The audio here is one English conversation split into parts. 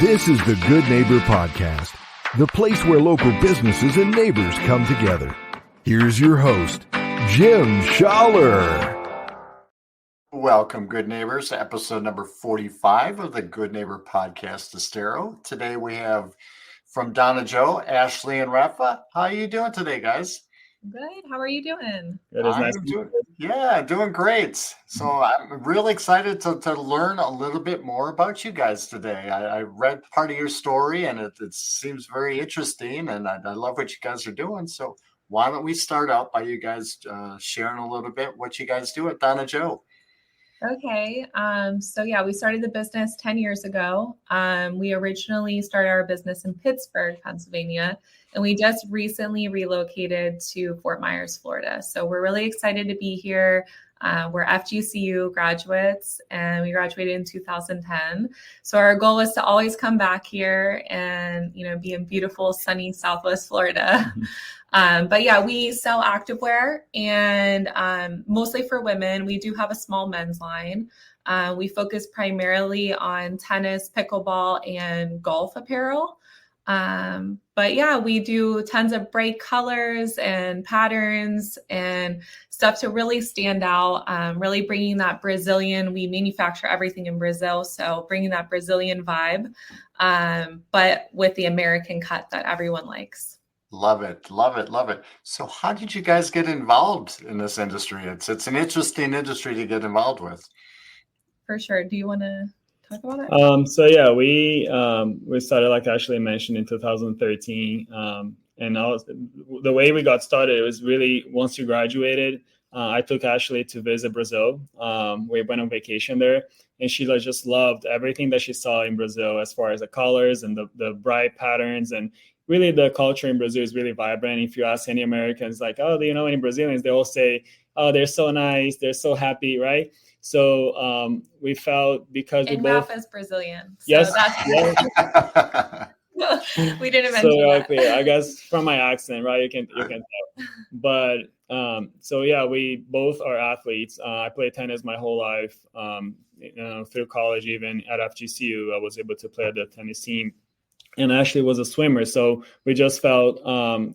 This is the Good Neighbor Podcast, the place where local businesses and neighbors come together. Here's your host, Jim Schaller. Welcome, good neighbors, to episode number 45 of the Good Neighbor Podcast Estero. Today we have from Donna Joe, Ashley and Rapha. How are you doing today, guys? Good. How are you doing? Doing great. So I'm really excited to learn a little bit more about you guys today. I read part of your story and it seems very interesting, and I love what you guys are doing. So why don't we start out by you guys sharing a little bit what you guys do at Donna Joe? Okay. We started the business 10 years ago. We originally started our business in Pittsburgh, Pennsylvania, and we just recently relocated to Fort Myers, Florida. So we're really excited to be here. We're FGCU graduates, and we graduated in 2010. So our goal was to always come back here and, be in beautiful, sunny Southwest Florida. We sell activewear and mostly for women. We do have a small men's line. We focus primarily on tennis, pickleball, and golf apparel. We do tons of bright colors and patterns and stuff to really stand out, really bringing that Brazilian, we manufacture everything in Brazil. So bringing that Brazilian vibe, but with the American cut that everyone likes. Love it. So how did you guys get involved in this industry? It's an interesting industry to get involved with. For sure. Do you want to talk about it? We started, like Ashley mentioned, in 2013. The way we got started, it was really once you graduated, I took Ashley to visit Brazil. We went on vacation there, and she just loved everything that she saw in Brazil as far as the colors and the bright patterns, and really the culture in Brazil is really vibrant. If you ask any Americans, like, oh, do you know any Brazilians? They all say, oh, they're so nice, they're so happy, right? So we felt because we both... Rapha's Brilliant. So yes. We didn't mention that. Okay, I guess from my accent, right? You can tell. But we both are athletes. I played tennis my whole life. Through college, even at FGCU, I was able to play at the tennis team. And Ashley was a swimmer. So we just felt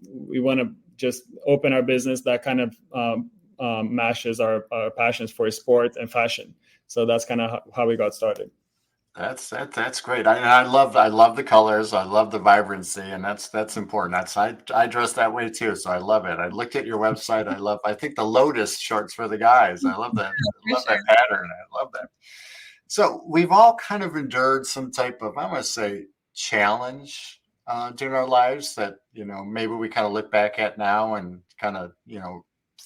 we want to just open our business that kind of matches our passions for sport and fashion. So that's kind of how we got started. That's great. I love the colors. I love the vibrancy, and that's important. I dress that way too, so I love it. I looked at your website. I think the Lotus shorts for the guys. I love that. That pattern. I love that. So we've all kind of endured some type of, I must say, challenge during our lives that maybe we kind of look back at now and kind of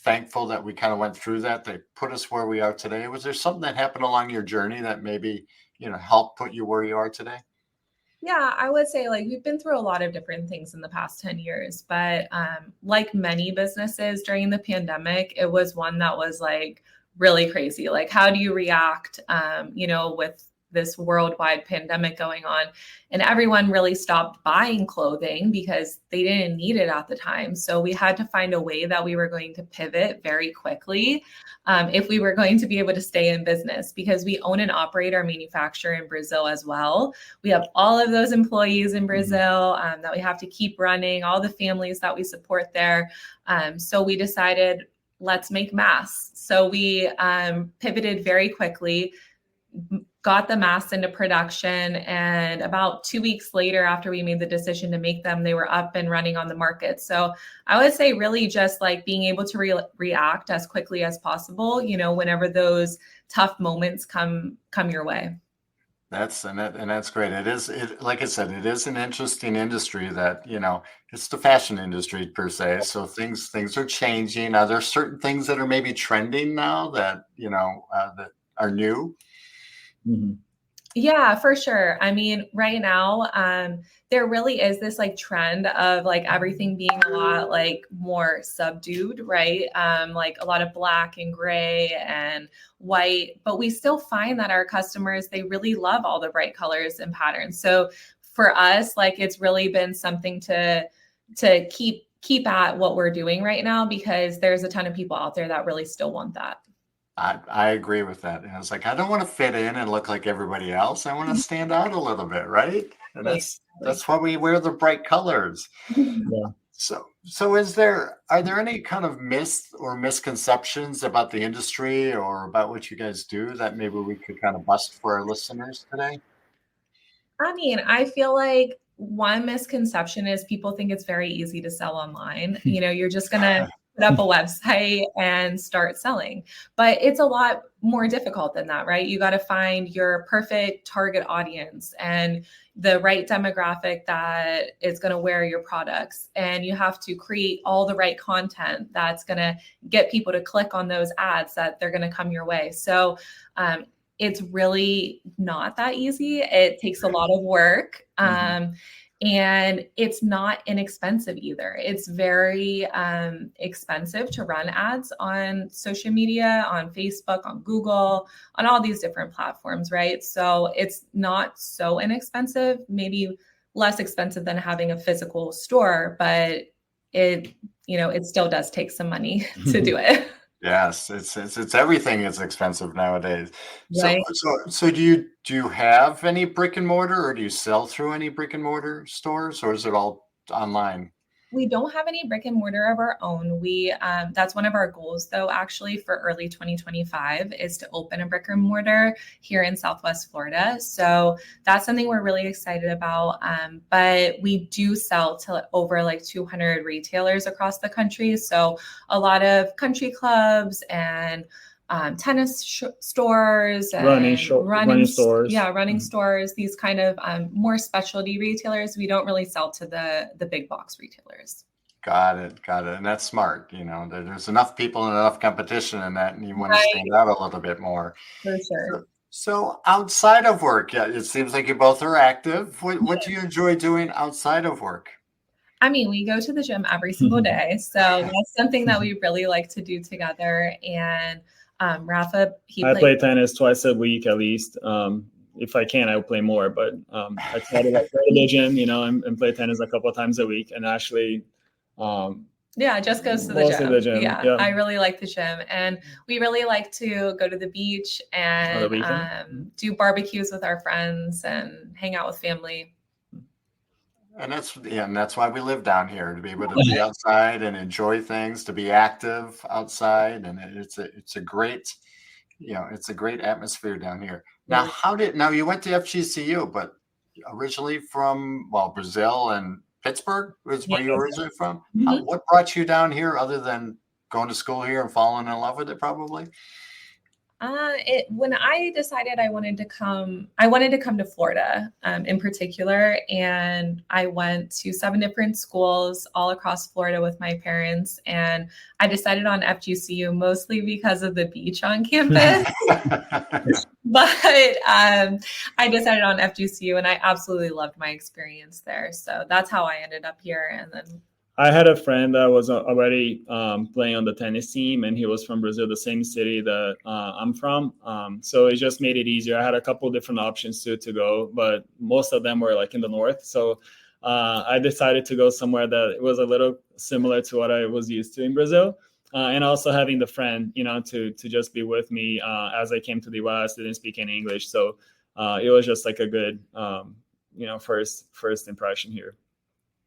thankful that we kind of went through that. They put us where we are today. Was there something that happened along your journey that maybe helped put you where you are today? Yeah, I would say we've been through a lot of different things in the past 10 years, but like many businesses during the pandemic, it was one that was really crazy. How do you react with this worldwide pandemic going on? And everyone really stopped buying clothing because they didn't need it at the time. So we had to find a way that we were going to pivot very quickly if we were going to be able to stay in business, because we own and operate our manufacturer in Brazil as well. We have all of those employees in Brazil that we have to keep running, all the families that we support there. So we decided, let's make masks. So we pivoted very quickly, got the masks into production, and about 2 weeks later, after we made the decision to make them, they were up and running on the market. So I would say really just being able to react as quickly as possible, whenever those tough moments come your way. That's great. Like I said, it is an interesting industry that, it's the fashion industry per se. So things are changing. Are there certain things that are maybe trending now that, that are new? Mm-hmm. Yeah, for sure. I mean, right now, there really is this trend of everything being a lot more subdued, right? A lot of black and gray and white, but we still find that our customers, they really love all the bright colors and patterns. So for us, it's really been something to keep at what we're doing right now, because there's a ton of people out there that really still want that. I agree with that. And it's like, I don't want to fit in and look like everybody else. I want to stand out a little bit, right? And that's why we wear the bright colors. Yeah. So are there any kind of myths or misconceptions about the industry or about what you guys do that maybe we could kind of bust for our listeners today? I mean, I feel like one misconception is people think it's very easy to sell online. You're just going to put up a website and start selling. But it's a lot more difficult than that, right? You got to find your perfect target audience and the right demographic that is going to wear your products. And you have to create all the right content that's going to get people to click on those ads that they're going to come your way. So, it's really not that easy. It takes a lot of work. And it's not inexpensive either. It's very expensive to run ads on social media, on Facebook, on Google, on all these different platforms, right? So it's not so inexpensive, maybe less expensive than having a physical store, but it still does take some money to do it. Yes, it's everything is expensive nowadays. Right. So do you have any brick and mortar, or do you sell through any brick and mortar stores, or is it all online? We don't have any brick and mortar of our own. That's one of our goals, though, actually, for early 2025 is to open a brick and mortar here in Southwest Florida. So that's something we're really excited about. But we do sell to over like 200 retailers across the country. So a lot of country clubs and tennis stores and running stores. Yeah, running stores, these kind of more specialty retailers. We don't really sell to the big box retailers. Got it. And that's smart. There's enough people and enough competition in that, and you want to stand out a little bit more. For sure. So outside of work, it seems like you both are active. What do you enjoy doing outside of work? I mean, we go to the gym every single day. So that's something that we really like to do together. And Rapha, I play tennis twice a week at least. If I can, I'll play more. But I try to go to the gym, and play tennis a couple of times a week. And Ashley, just goes to the gym. Yeah, I really like the gym, and we really like to go to the beach and do barbecues with our friends and hang out with family. And that's why we live down here, to be able to be outside and enjoy things, to be active outside, and it's a great atmosphere down here. Now, you went to FGCU, but originally from Brazil and Pittsburgh was where you were originally from. What brought you down here, other than going to school here and falling in love with it, probably? When I decided I wanted to come to Florida, in particular, and I went to 7 different schools all across Florida with my parents, and I decided on FGCU mostly because of the beach on campus. But I decided on FGCU, and I absolutely loved my experience there. So that's how I ended up here. And then I had a friend that was already playing on the tennis team, and he was from Brazil, the same city that I'm from. So it just made it easier. I had a couple different options to go, but most of them were like in the north. So I decided to go somewhere that was a little similar to what I was used to in Brazil. And also having the friend, to just be with me as I came to the US, didn't speak any English. So it was just like a good, first impression here.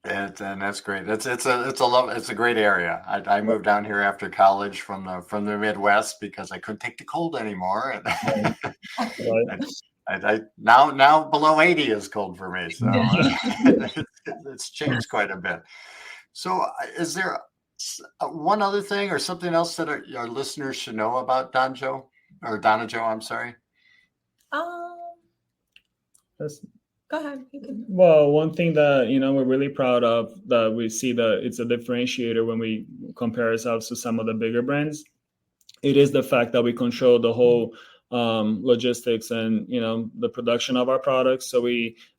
And that's great. It's a great area. I moved down here after college from the Midwest because I couldn't take the cold anymore. And now below 80 is cold for me. So it's changed quite a bit. So is there one other thing or something else that our listeners should know about Dona Jo? I'm sorry. Go ahead. Well, one thing that we're really proud of, that we see that it's a differentiator when we compare ourselves to some of the bigger brands, it is the fact that we control the whole logistics and the production of our products. So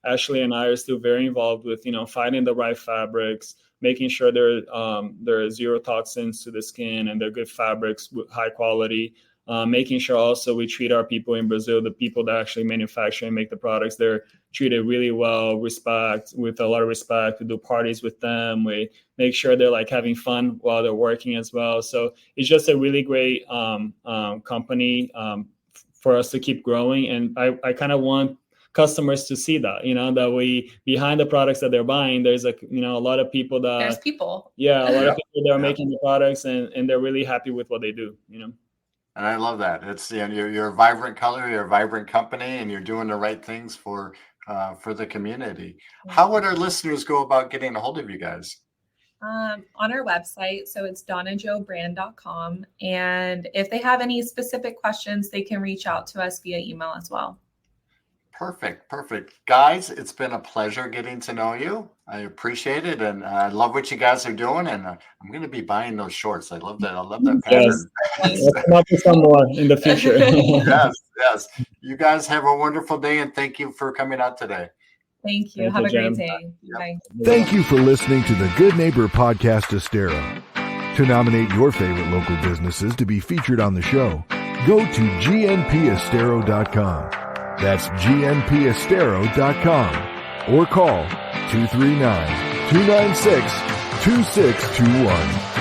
Ashley and I are still very involved with finding the right fabrics, making sure there are zero toxins to the skin, and they're good fabrics with high quality. making sure also we treat our people in Brazil, the people that actually manufacture and make the products, they're treated really well, with a lot of respect. We do parties with them. We make sure they're like having fun while they're working as well. So it's just a really great company for us to keep growing. And I kind of want customers to see that, that we, behind the products that they're buying, there's a lot of people that there's people. Yeah, a lot of people that are making the products and they're really happy with what they do, And I love that. It's you're a vibrant color, you're a vibrant company, and you're doing the right things for the community. How would our listeners go about getting a hold of you guys? On our website. So it's donajobrand.com. And if they have any specific questions, they can reach out to us via email as well. Perfect. Guys, it's been a pleasure getting to know you. I appreciate it. And I love what you guys are doing. And I'm going to be buying those shorts. I love that. Pattern. Let's come up with some more in the future. Yes. You guys have a wonderful day. And thank you for coming out today. Thank you. Have a great day. Bye. Thank you for listening to the Good Neighbor Podcast Estero. To nominate your favorite local businesses to be featured on the show, go to gnpestero.com. That's gnpestero.com or call 239-296-2621.